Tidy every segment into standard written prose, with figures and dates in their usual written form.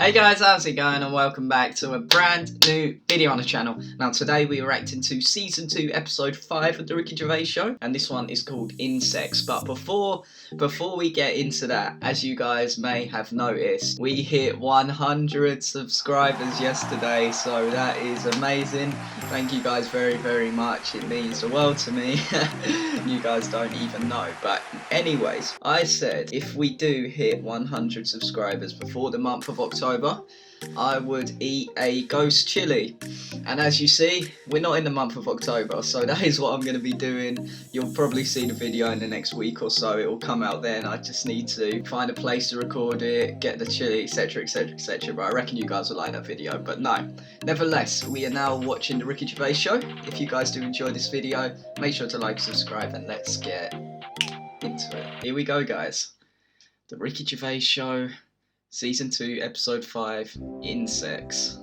Hey guys, how's it going, and welcome back to a brand new video on the channel. Now today we are reacting to season 2 episode 5 of the Ricky Gervais show, and this one is called Insects. But before we get into that, as you guys may have noticed, we hit 100 subscribers yesterday, so that is amazing. Thank you guys very much. It means the world to me. You guys don't even know. But anyways, I said if we do hit 100 subscribers before the month of October, I would eat a ghost chili. And as you see, we're not in the month of October, so that is what I'm going to be doing. You'll probably see the video in the next week or so. It will come out then. I just need to find a place to record it, get the chili, etc, etc. But I reckon you guys will like that video. But no, nevertheless, we are now watching the Ricky Gervais show. If you guys do enjoy this video, make sure to like, subscribe, and let's get into it. Here we go, guys. The Ricky Gervais show, season 2, episode 5, Insects.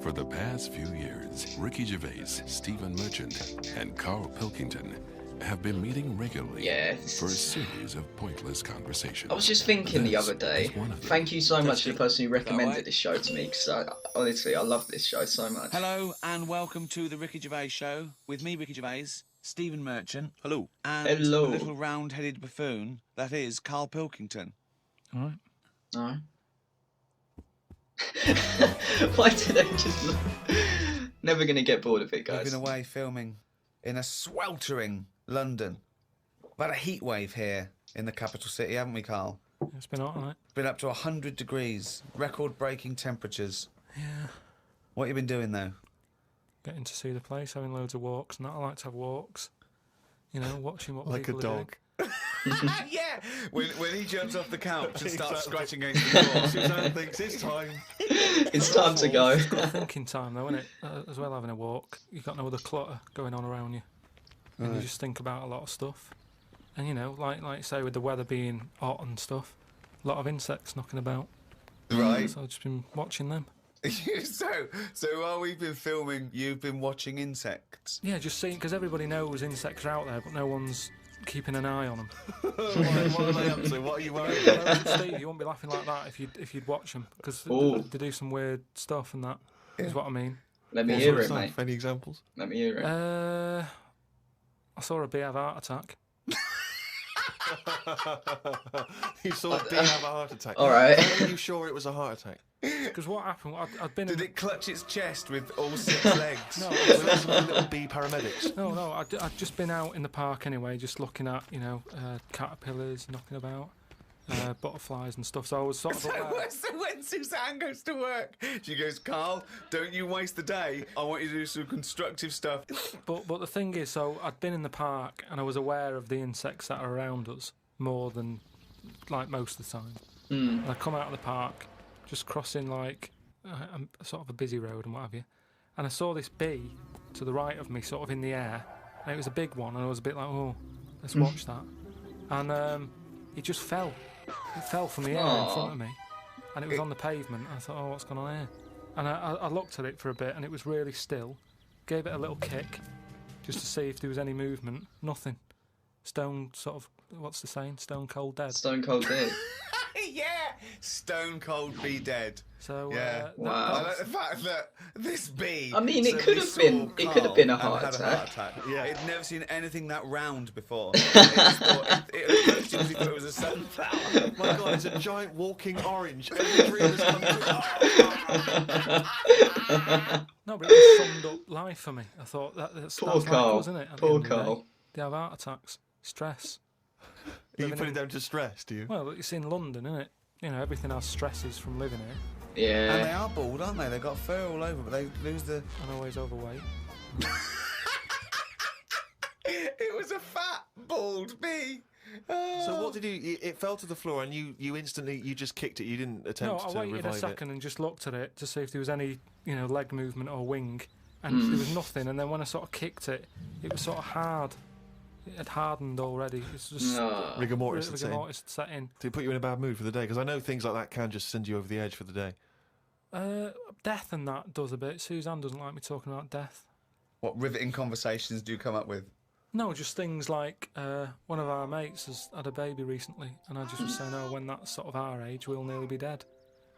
For the past few years, Ricky Gervais, Stephen Merchant, and Carl Pilkington have been meeting regularly for a series of pointless conversations. I was just thinking the other day, thank you so much to the person who recommended this show to me, because honestly, I love this show so much. Hello and welcome to the Ricky Gervais show with me, Ricky Gervais, Stephen Merchant. Hello. And the little round-headed buffoon that is Carl Pilkington. Alright. Why did they just look? Never gonna get bored of it, guys. We've been away filming in a sweltering London. We've had a heat wave here in the capital city, haven't we, Carl? It's been hot, hasn't it? It's been up to 100 degrees, record-breaking temperatures. Yeah. What have you been doing, though? Getting to see the place, having loads of walks, and that. I like to have walks. You know, watching what like people a dog. Yeah! When he jumps off the couch and starts scratching against the wall. Suzanne thinks it's time. It's time to go. It's got thinking time, though, isn't it? As well, having a walk. You've got no other clutter going on around you. And you just think about a lot of stuff. And, you know, like say, with the weather being hot and stuff, a lot of insects knocking about. Right. So I've just been watching them. So while we've been filming, you've been watching insects? Yeah, just seeing, because everybody knows insects are out there, but no one's keeping an eye on them. What are they up to? What are you worried about? Steve, you won't be laughing like that if you'd watch them, because they do some weird stuff, and that is what I mean. Let me hear it, mate. Any examples? Let me hear it. I saw a bee have a heart attack. You saw a bee have a heart attack. All right. How are you sure it was a heart attack? Because what happened? I'd been. Did it clutch its chest with all 6 legs? No, Were there some little bee paramedics? no. I'd just been out in the park anyway, just looking at caterpillars knocking about, butterflies and stuff. So I was sort of. So when Suzanne goes to work, she goes, "Carl, don't you waste the day. I want you to do some constructive stuff." But the thing is, so I'd been in the park and I was aware of the insects that are around us more than like most of the time. And I come out of the park, just crossing like a sort of a busy road and what have you, and I saw this bee to the right of me, sort of in the air, and it was a big one, and I was a bit like, oh, let's watch that, and it just fell. It fell from the air in front of me, and it was on the pavement. I thought, oh, what's going on here? And I looked at it for a bit, and it was really still. Gave it a little kick, just to see if there was any movement. Nothing. Stone sort of, what's the saying? Stone cold dead. Stone cold dead. Yeah, stone cold bee dead. So yeah, wow. I like the fact that this bee. I mean, it could have been a heart attack. Yeah, it'd never seen anything that round before. It just thought it was a sunflower. My God, it's a giant walking orange. Every dream has come true. No, but it just summed up life for me. I thought that's Poor like Carl. us, isn't it? Poor Carl. They have heart attacks, stress. You put it down to stress, do you? Well, it's in London, isn't it? You know, everything has stresses from living here. Yeah. And they are bald, aren't they? They've got fur all over, but they lose the. And always overweight. It was a fat, bald bee. So what did you? It fell to the floor, and you instantly just kicked it. You didn't attempt No, to I waited revive a second it. and just looked at it to see if there was any, leg movement or wing, and there was nothing. And then when I sort of kicked it, it was sort of hard. It had hardened already. It's just Rigor mortis had set in. Did it put you in a bad mood for the day? Because I know things like that can just send you over the edge for the day. Death and that does a bit. Suzanne doesn't like me talking about death. What riveting conversations do you come up with? No, just things like one of our mates has had a baby recently, and I just was saying, oh, when that's sort of our age, we'll nearly be dead.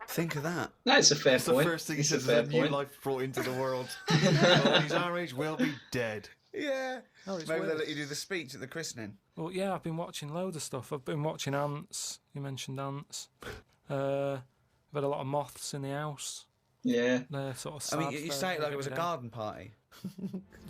Think of that. That's a fair That's point. the first thing he It's says a fair is a new point. life brought into the world. When he's our age, we'll be dead. Yeah. Oh, it's Maybe weird. they'll let you do the speech at the christening. Well, yeah, I've been watching loads of stuff. I've been watching ants. You mentioned ants. I've had a lot of moths in the house. Yeah. They're sort of I sad. mean, you say it like it was a They're- garden party.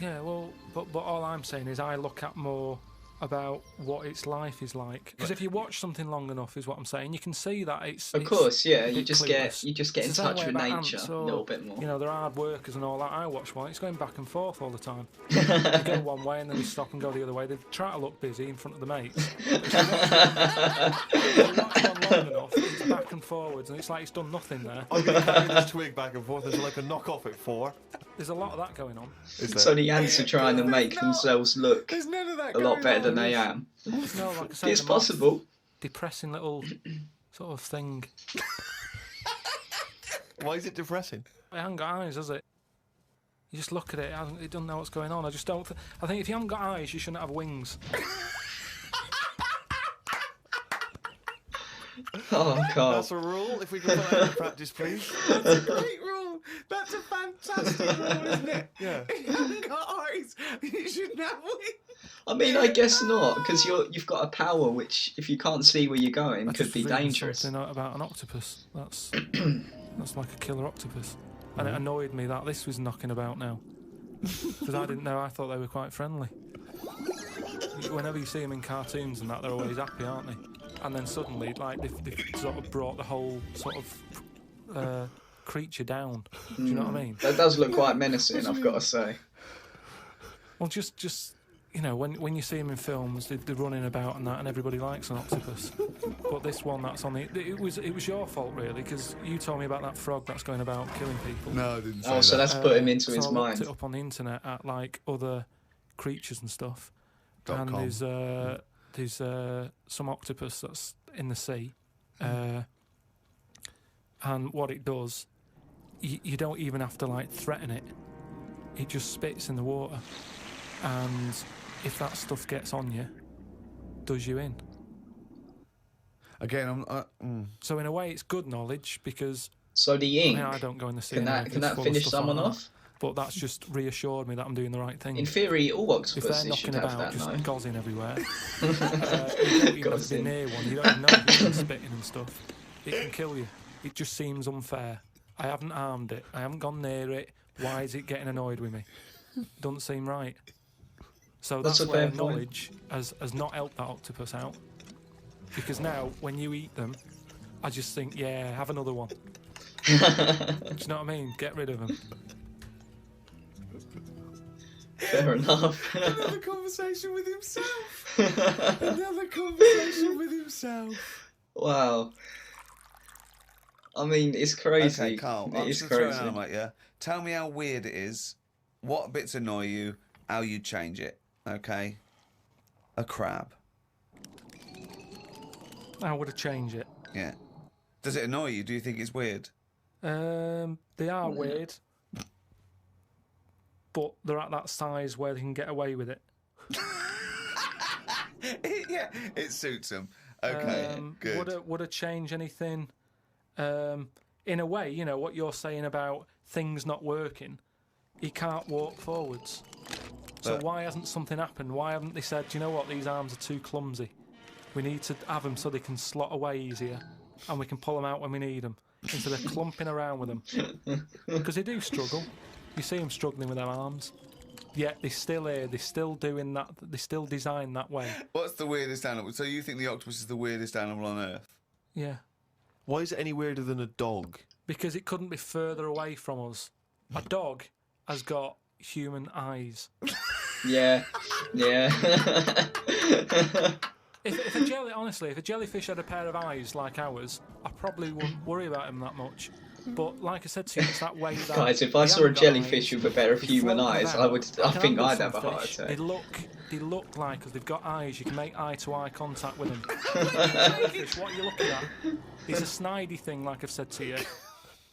Yeah, well, but all I'm saying is I look at more about what its life is like. Because if you watch something long enough, is what I'm saying, you can see that it's. Of it's course, yeah. a You bit just clueless. get in It's the same touch way with about nature ants a or, little bit more. You know, they're hard workers and all that. I watch one; it's going back and forth all the time. They go one way and then they stop and go the other way. They try to look busy in front of the mates. If you watch one long enough, it's back and forwards, and it's like it's done nothing there. I'm going to carry this twig back and forth until I can knock off at 4. There's a lot of that going on. So the ants are trying to make themselves look There's none of that a lot going better on. than they are. No, like I say, It's the moth, possible. depressing little sort of thing. Why is it depressing? It hasn't got eyes, has it? You just look at it, it doesn't know what's going on. I just don't. I think if you haven't got eyes, you shouldn't have wings. Oh, God. That's a rule. If we can put that into practice, please. That's a great rule. That's a fantastic rule, isn't it? Yeah. If you haven't got eyes, you shouldn't have wings. I mean, I guess not, because you've got a power which, if you can't see where you're going, I could just be read dangerous. Something about an octopus. That's like a killer octopus, and it annoyed me that this was knocking about now because I didn't know. I thought they were quite friendly. Whenever you see them in cartoons and that, they're always happy, aren't they? And then suddenly, like they've sort of brought the whole sort of creature down. Do you know what I mean? That does look quite menacing, I've got to say. Well, just you know, when you see them in films, they're running about and that, and everybody likes an octopus. But this one that's on it was your fault really, because you told me about that frog that's going about killing people. No, I didn't say Oh, so that. that's put him into so his I mind. looked it up on the internet at like other creatures and stuff, .com. and there's some octopus that's in the sea, and what it does, you don't even have to like threaten it. It just spits in the water, and if that stuff gets on you, does you in. Again, So in a way, it's good knowledge because So the ink, I don't go in the sea. can anyway, that 'cause it's full of finish stuff like someone that. off? But that's just reassured me that I'm doing the right thing. In theory, all If they're octopuses should knocking have about, that, just no? gozzing everywhere, you don't even have to be Gozzing. near one. You don't even know if it's spitting and stuff. It can kill you. It just seems unfair. I haven't harmed it. I haven't gone near it. Why is it getting annoyed with me? Doesn't seem right. So That's that's a where fair point. knowledge has not helped that octopus out. Because now, when you eat them, I just think, yeah, have another one. Do you know what I mean? Get rid of them. Fair enough. another conversation with himself. Another conversation with himself. Wow. I mean, it's crazy. Okay, Carl, It I'm is just throwing crazy. an at you. Tell me how weird it is, what bits annoy you, how you change it. Okay? A crab. How would I change it? Yeah. Does it annoy you? Do you think it's weird? They are weird, but they're at that size where they can get away with it. Yeah, it suits them. Okay, good. Would I change anything? In a way, you know what you're saying about things not working. He can't walk forwards. So But- why hasn't something happened? Why haven't they said, do you know what, these arms are too clumsy? We need to have them so they can slot away easier, and we can pull them out when we need them, instead of clumping around with them. Because they do struggle. You see them struggling with their arms. Yet they're still here, they're still doing that, they're still designed that way. What's the weirdest animal? So you think the octopus is the weirdest animal on Earth? Yeah. Why is it any weirder than a dog? Because it couldn't be further away from us. A dog has got human eyes. Yeah. Yeah. If a jellyfish had a pair of eyes like ours, I probably wouldn't worry about him that much. But like I said to you, it's that way that... Guys, if I they saw a haven't got jellyfish eyes, with a pair of they human float eyes, about. I can think handle I'd some have a heart fish. attack. They look like, because they've got eyes, you can make eye-to-eye contact with them. Jellyfish, what you're looking at is a snidey thing, like I've said to you.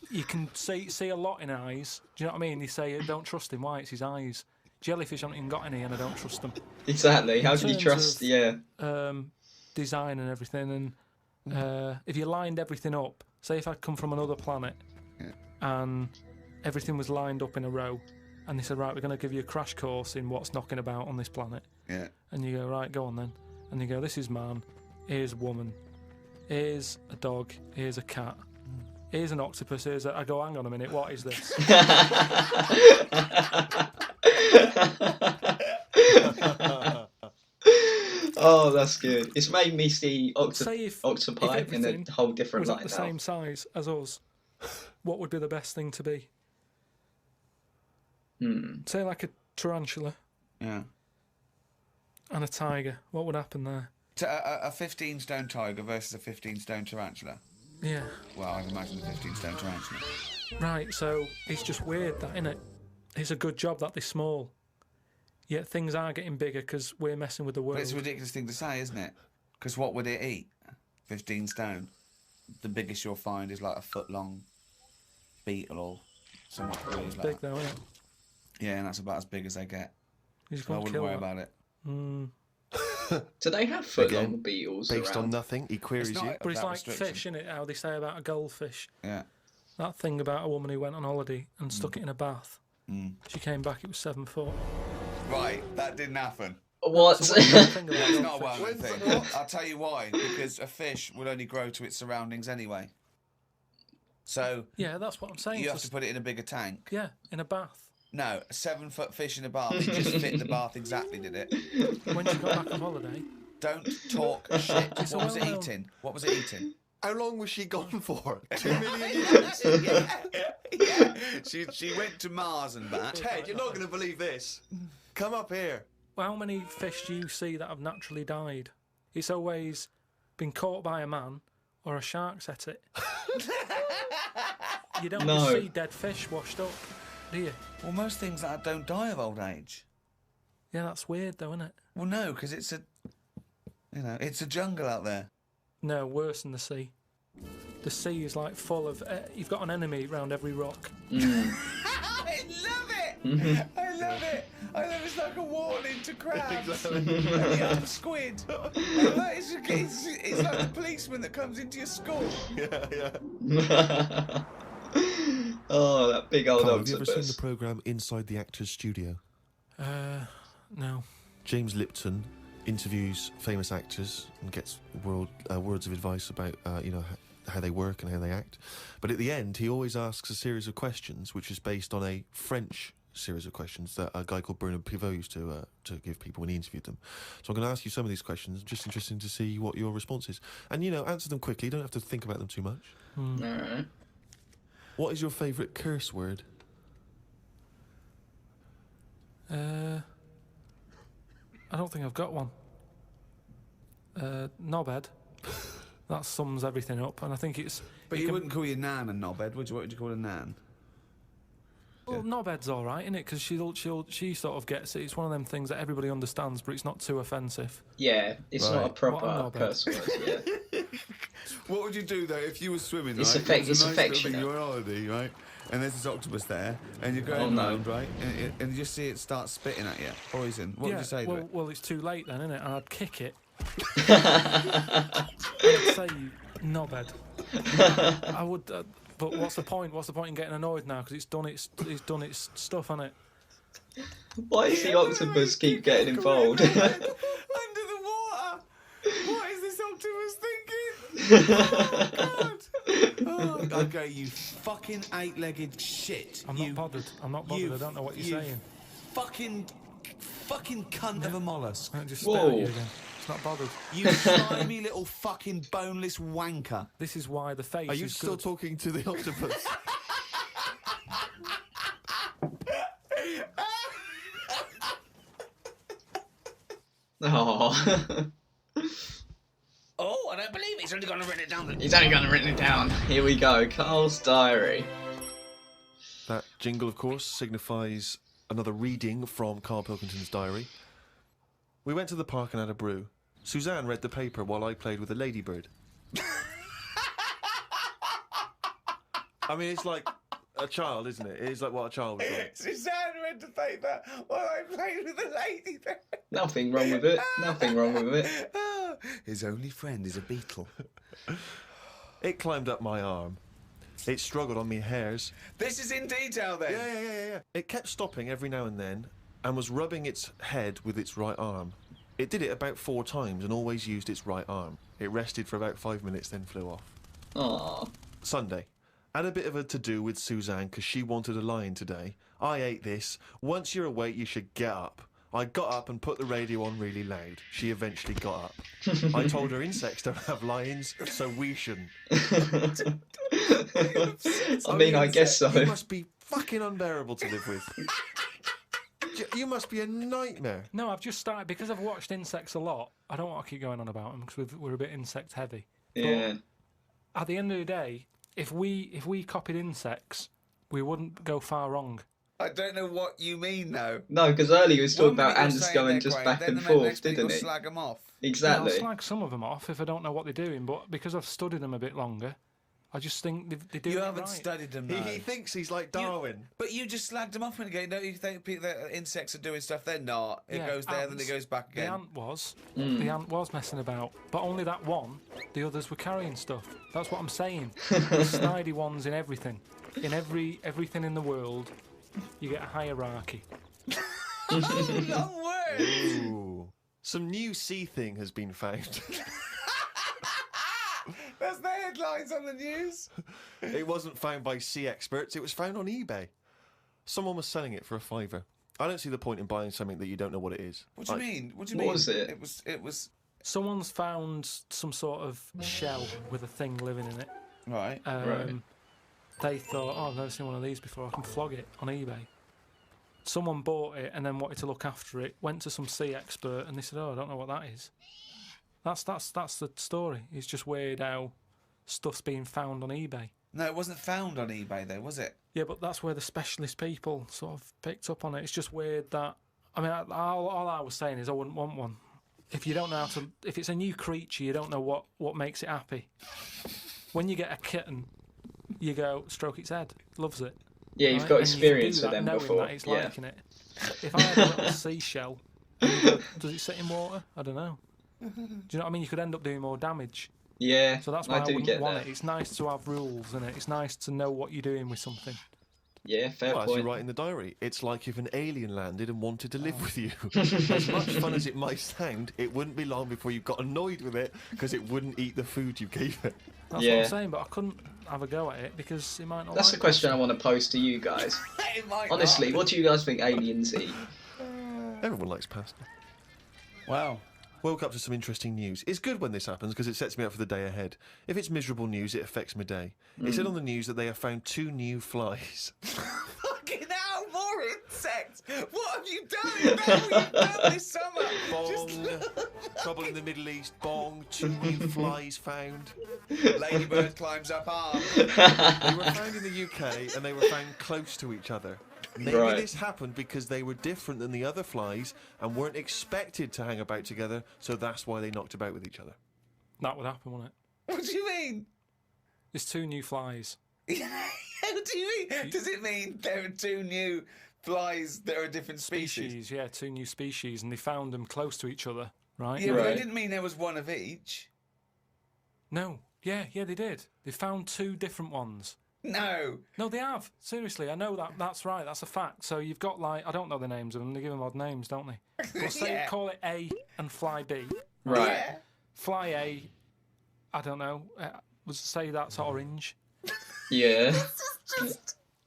You can see a lot in eyes. Do you know what I mean? They say, don't trust him. Why? It's his eyes. Jellyfish haven't even got any, and I don't trust them. Exactly. How In can you terms trust? Design and everything, and if you lined everything up, say if I'd come from another planet, and everything was lined up in a row, and they said, right, we're going to give you a crash course in what's knocking about on this planet. Yeah. And you go, right, go on then. And you go, this is man, here's woman, here's a dog, here's a cat, here's an octopus, I go, hang on a minute, what is this? Oh, that's good. It's made me see octopi if in a whole different light was now. at the same size as us, what would be the best thing to be? Say like a tarantula. Yeah. And a tiger. What would happen there? A 15-stone tiger versus a 15-stone tarantula. Yeah. Well, I'd imagine a 15-stone tarantula. Right, so it's just weird, that, innit? It's a good job that they're small. Yet things are getting bigger because we're messing with the world. But it's a ridiculous thing to say, isn't it? Because what would it eat? 15 stone. The biggest you'll find is like a foot-long beetle or something. It's big though, isn't it? Yeah, and that's about as big as they get. So I wouldn't worry about it. Do they have foot-long beetles based around? on nothing? He queries you. But it's like fish, isn't it? How they say about a goldfish. Yeah. That thing about a woman who went on holiday and stuck it in a bath. She came back, it was 7 foot. Right, that didn't happen. What? It's not a well-known thing. I'll tell you why. Because a fish will only grow to its surroundings anyway. So yeah, that's what I'm saying. You have to put it in a bigger tank. Yeah, in a bath. No, a 7-foot fish in a bath. It just fit the bath exactly, did it? When she got back on holiday. Don't talk shit. What was it eating? What was it eating? How long was she gone for? 2 million years? Yeah. She went to Mars and back. Ted, you're not going to believe this. Come up here. Well, how many fish do you see that have naturally died? It's always been caught by a man or a shark's at it. You don't just see dead fish washed up, do you? Well, most things that don't die of old age. Yeah, that's weird though, isn't it? Well, no, because it's a jungle out there. No, worse than the sea. The sea is like full of... you've got an enemy around every rock. I love it! I love it! It's like a warning to crabs. And the squid. It's like a policeman that comes into your school. Yeah. Oh, that big old Carl, octopus. have you ever seen the programme Inside the Actors Studio? No. James Lipton interviews famous actors and gets words of advice about how they work and how they act. But at the end, he always asks a series of questions, which is based on a French series of questions that a guy called Bernard Pivot used to give people when he interviewed them. So I'm going to ask you some of these questions. Just interesting to see what your response is. And, answer them quickly. You don't have to think about them too much. All right. What is your favourite curse word? I don't think I've got one. Knobhead. That sums everything up, and I think it's... But you wouldn't call your nan a knobhead, would you? What would you call a nan? Well, knobhead's all right, isn't it? Because she sort of gets it. It's one of them things that everybody understands, but it's not too offensive. Yeah, it's not a proper curse word. Yeah. What would you do though if you were swimming? It's right? It's affectionate. You're on holiday, right? And there's this octopus there, and you're going around, right? And you just see it start spitting at you, poison. What would you say to it? Well, it's too late then, isn't it? And I'd kick it. I'd say you knobhead. I would. But what's the point? What's the point in getting annoyed now? Because it's done its stuff, hasn't it? Why does the octopus keep getting involved? Under the water. What is this octopus thinking? Oh God! Okay, you fucking 8-legged shit. I'm not bothered. I don't know what you're saying. Fucking cunt of a mollusk. I just stare at you again. It's not bothered. You slimy little fucking boneless wanker. This is why the face. Are you is still good. talking to the octopus? Oh. Oh, I don't believe it. He's only going to write it down. He's only going to write it down. Here we go. Carl's diary. That jingle, of course, signifies another reading from Carl Pilkington's diary. We went to the park and had a brew. Suzanne read the paper while I played with a ladybird. I mean, it's like a child, isn't it? It is like what a child would do. Suzanne entertain that while I played with the lady there. Nothing wrong with it. Nothing wrong with it. His only friend is a beetle. It climbed up my arm. It struggled on me hairs. This is in detail then? Yeah. It kept stopping every now and then and was rubbing its head with its right arm. It did it about 4 times and always used its right arm. It rested for about 5 minutes, then flew off. Aww. Sunday. Had a bit of a to-do with Suzanne because she wanted a lion today. I ate this. Once you're awake, you should get up. I got up and put the radio on really loud. She eventually got up. I told her insects don't have lions, so we shouldn't. I mean, I guess so. You must be fucking unbearable to live with. You must be a nightmare. No, I've just started, because I've watched insects a lot. I don't want to keep going on about them because we're a bit insect heavy. Yeah. But at the end of the day, if we copied insects, we wouldn't go far wrong. I don't know what you mean, though. No, because earlier you was talking about minute you're ants saying going they're just great, back then and the forth, next minute didn't you'll it? slag them off. Exactly. I'll slag some of them off if I don't know what they're doing, but because I've studied them a bit longer, I just think they do You it haven't right. studied them, though. He thinks he's like Darwin. But you just slagged them off and again. Don't you think that insects are doing stuff? They're not. It goes there, then it goes back again. The ant was messing about, but only that one. The others were carrying stuff. That's what I'm saying. There's snidey ones in everything. In everything in the world, you get a hierarchy. Long word. Ooh. Some new sea thing has been found. That's the headlines on the news. It wasn't found by sea experts, it was found on eBay. Someone was selling it for a £5. I don't see the point in buying something that you don't know what it is. What do you mean? What do you What mean? was it? It was. Someone's found some sort of shell with a thing living in it. Right. Right. They thought, oh, I've never seen one of these before. I can flog it on eBay. Someone bought it and then wanted to look after it. Went to some sea expert and they said, oh, I don't know what that is. That's the story. It's just weird how stuff's being found on eBay. No, it wasn't found on eBay though, was it? Yeah, but that's where the specialist people sort of picked up on it. It's just weird that. I mean, all I was saying is I wouldn't want one. If you don't know how to, if it's a new creature, you don't know what makes it happy. When you get a kitten, you go stroke its head, loves it. Yeah, you've right? got And experience you can with do that them knowing before. That it's Yeah. liking it. If I had a little seashell, and you go, does it sit in water? I don't know. Do you know what I mean? You could end up doing more damage. Yeah, So that's why I do wouldn't get want that. it. It's nice to have rules, and it's nice to know what you're doing with something. Yeah, fair Well, as you point. write in the diary, it's like if an alien landed and wanted to live with you. As much fun as it might sound, it wouldn't be long before you got annoyed with it because it wouldn't eat the food you gave it. That's what I'm saying, but I couldn't have a go at it because it might not. That's like the question it. I want to pose to you guys. It might Honestly, not. what do you guys think aliens eat? Everyone likes pasta. Wow. Woke up to some interesting news. It's good when this happens because it sets me up for the day ahead. If it's miserable news, it affects my day. It said on the news that they have found 2 new flies. Fucking hell, more insects! What have you done? Is that what you've done this summer? Bong. Trouble in the Middle East. Bong. 2 new flies found. Ladybird climbs up arm. They were found in the UK and they were found close to each other. Maybe Right. this happened because they were different than the other flies and weren't expected to hang about together, so that's why they knocked about with each other. That would happen, wouldn't it? What do you mean? There's 2 new flies. What do you mean? Does it mean there are 2 new flies that are different species? Yeah, 2 new species, and they found them close to each other, right? Yeah, but Right. they didn't mean there was one of each. No, yeah, they did. They found 2 different ones. No. No, they have. Seriously, I know that. That's right. That's a fact. So you've got I don't know the names of them. They give them odd names, don't they? But say Yeah. call it A and Fly B. Right. Yeah. Fly A, I don't know. Say that's orange. Yeah.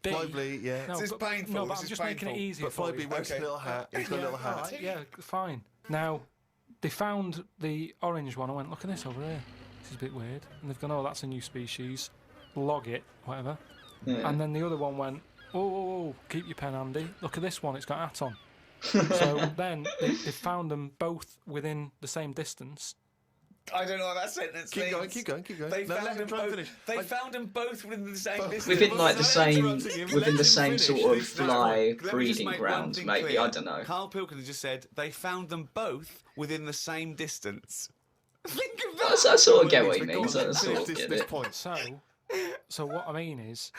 B. Flyby, yeah. No, This is but, painful, No, but this I'm is just making it painful. easier But for Flyby you. wears a Okay. little hat. He's got a little hat. Alright, yeah, fine. Now, they found the orange one. I went, look at this over here. This is a bit weird. And they've gone, oh, that's a new species. Log it, whatever. Yeah. And then the other one went, oh, keep your pen handy. Look at this one, it's got a hat on. So then they found them both within the same distance. I don't know what that sentence Keep means. going, keep going, keep going. They No, found let them him try and both. finish. They found them both within the same distance. Within like the Without same, interrupting him, within let the him same finish. sort of This- fly Let me just breeding make one grounds, thing maybe. clear. I don't know. Carl Pilkington just said they found them both within the same distance. Think of that. I sort of get what he Go on, means. I let's sort finish of get this it. point. So what I mean is,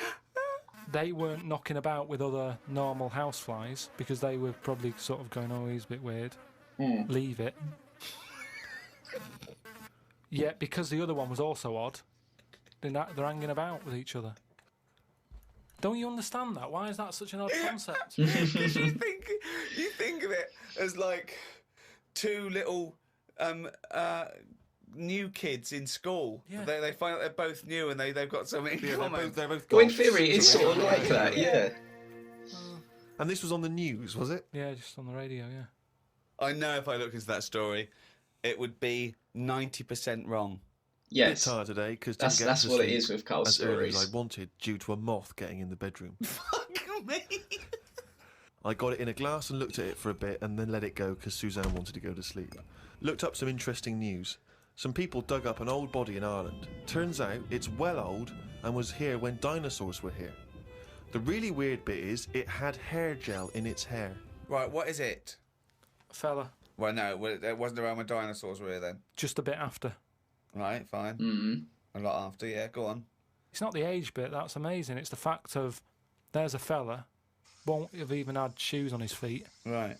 they weren't knocking about with other normal houseflies because they were probably sort of going, oh, he's a bit weird. Leave it. Yet, because the other one was also odd, they're hanging about with each other. Don't you understand that? Why is that such an odd concept? Because you think of it as like two little new kids in school. Yeah. They find out they're both new and they've got something in common. They're both Well, in goths, theory, it's so sort of like that, yeah. And this was on the news, was it? Yeah, just on the radio, yeah. I know if I looked into that story, it would be 90% wrong. Yes. Tired today because That's what it is with Carl's as early as stories. I wanted due to a moth getting in the bedroom. Fuck me. I got it in a glass and looked at it for a bit and then let it go because Suzanne wanted to go to sleep. Looked up some interesting news. Some people dug up an old body in Ireland. Turns out it's well old and was here when dinosaurs were here. The really weird bit is it had hair gel in its hair. Right, what is it? Fella. Well, no, it wasn't around when dinosaurs were here then. Just a bit after. Right, fine. Mm-hmm. A lot after, yeah, go on. It's not the age bit that's amazing. It's the fact of there's a fella, won't have even had shoes on his feet, Right.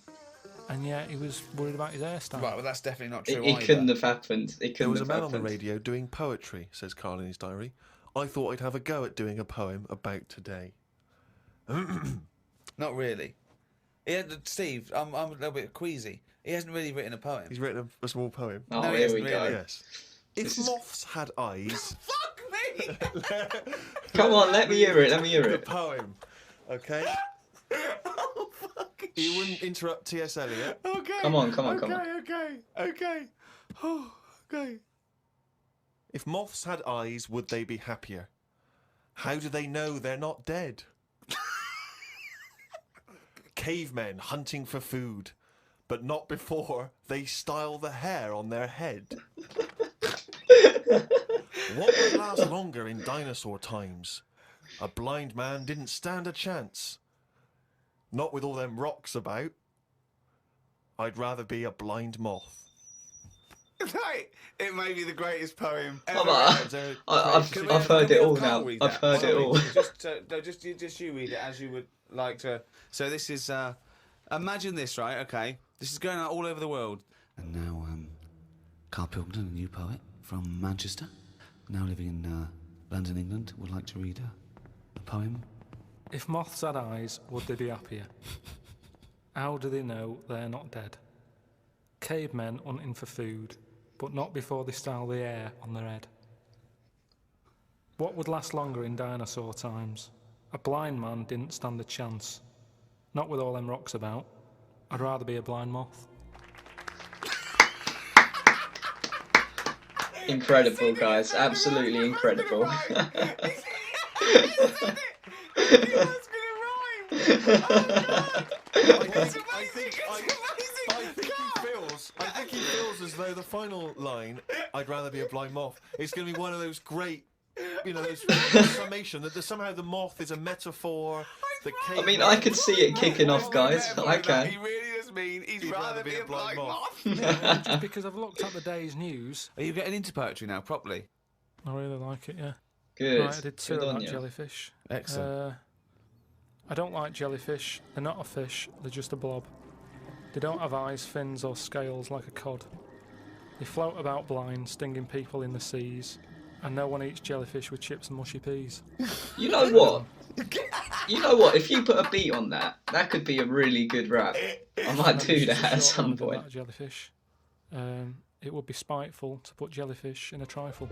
and yet he was worried about his hairstyle. Right, well, that's definitely not true It either. couldn't have happened. It There couldn't was a have man on happened. the radio doing poetry, says Carl in his diary. I thought I'd have a go at doing a poem about today. Not really. Steve, I'm a little bit queasy. He hasn't really written a poem. He's written a small poem. Oh, No, he here hasn't we go. really. Yes. If moths had eyes... Fuck me! Come on, let me hear it. Let me hear The it. poem, okay? Oh, fuck. You wouldn't interrupt T.S. Eliot. Okay. Come on, come on, okay, come on. Okay. Oh, okay. If moths had eyes, would they be happier? How do they know they're not dead? Cavemen hunting for food, but not before they style the hair on their head. What would last longer in dinosaur times? A blind man didn't stand a chance. Not with all them rocks about. I'd rather be a blind moth. Right. It may be the greatest poem ever. Come on. I've heard it all now. I've heard it all. Just you read it as you would like to. So this is, imagine this, right? Okay. This is going out all over the world. And now, Carl Pilkington, a new poet from Manchester, now living in London, England, would like to read a poem. If moths had eyes, would they be happier? How do they know they're not dead? Cavemen hunting for food, but not before they style the hair on their head. What would last longer in dinosaur times? A blind man didn't stand a chance. Not with all them rocks about. I'd rather be a blind moth. Incredible, guys. Absolutely incredible. I think he feels as though the final line, I'd rather be a blind moth, is going to be one of those great, those summation that somehow the moth is a metaphor. I mean, I could see it kicking off, guys. I can. He really does mean he'd rather be a blind moth. Just because I've looked at the day's news. Are you getting into poetry now, properly? I really like it, yeah. Good. Right, I did two Good on about you. jellyfish. Excellent. I don't like jellyfish. They're not a fish, they're just a blob. They don't have eyes, fins or scales like a cod. They float about blind, stinging people in the seas. And no one eats jellyfish with chips and mushy peas. You know what? If you put a beat on that, that could be a really good rap. I might do that at some point. About jellyfish. It would be spiteful to put jellyfish in a trifle.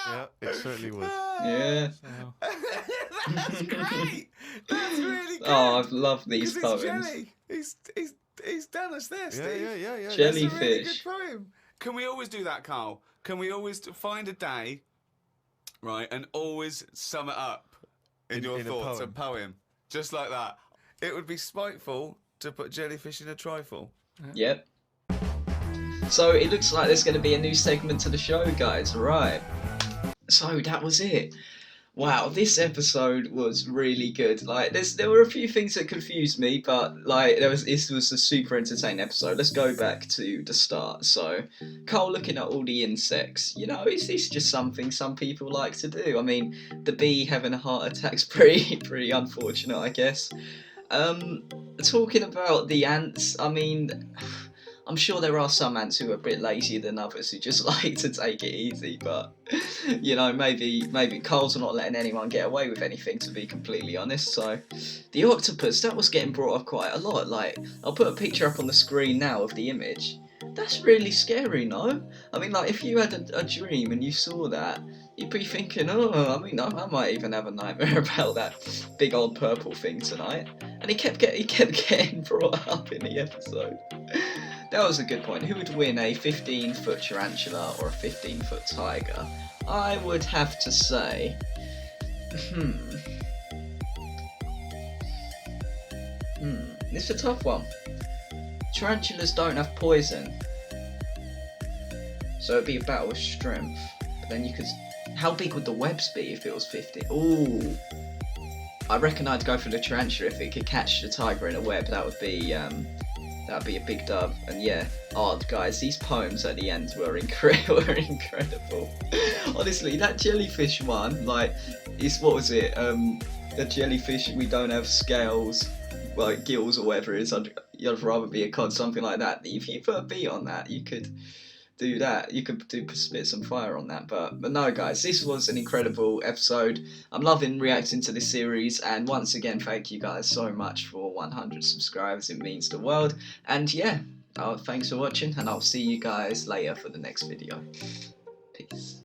Yeah, it certainly would. Yeah. So, That's great. That's really good. Oh, I've loved these 'Cause poems. it's jelly. He's done us there, Steve. Yeah. Jellyfish. That's a really good poem. Can we always do that, Carl? Can we always find a day, right, and always sum it up in your a thoughts, poem. a poem, just like that? It would be spiteful to put jellyfish in a trifle. Yep. So it looks like there's going to be a new segment to the show, guys. Right. So that was it. Wow, this episode was really good. Like, there were a few things that confused me, but like, this was a super entertaining episode. Let's go back to the start. So, Cole looking at all the insects. You know, is this just something some people like to do? I mean, the bee having a heart attack's pretty unfortunate, I guess. Talking about the ants. I mean, I'm sure there are some ants who are a bit lazier than others who just like to take it easy, but you know, maybe Cole's not letting anyone get away with anything, to be completely honest. So the octopus, that was getting brought up quite a lot. Like, I'll put a picture up on the screen now of the image. That's really scary, no? I mean, like, if you had a dream and you saw that, you'd be thinking, oh, I mean, I might even have a nightmare about that big old purple thing tonight. And he kept getting brought up in the episode. That was a good point. Who would win, a 15-foot tarantula or a 15-foot tiger? I would have to say... It's a tough one. Tarantulas don't have poison. So it'd be a battle of strength. But then you could... How big would the webs be if it was 50? Ooh. I reckon I'd go for the tarantula if it could catch the tiger in a web. That would be a big dub. And yeah, guys, these poems at the end were incredible. Honestly, that jellyfish one, like, what was it? The jellyfish, we don't have scales, like gills or whatever it is. I'd rather be a cod, something like that. If you put a beat on that, you could do that. You could spit some fire on that. But no, guys, this was an incredible episode. I'm loving reacting to this series, and once again, thank you guys so much for 100 subscribers. It means the world. And yeah, thanks for watching, and I'll see you guys later for the next video. Peace.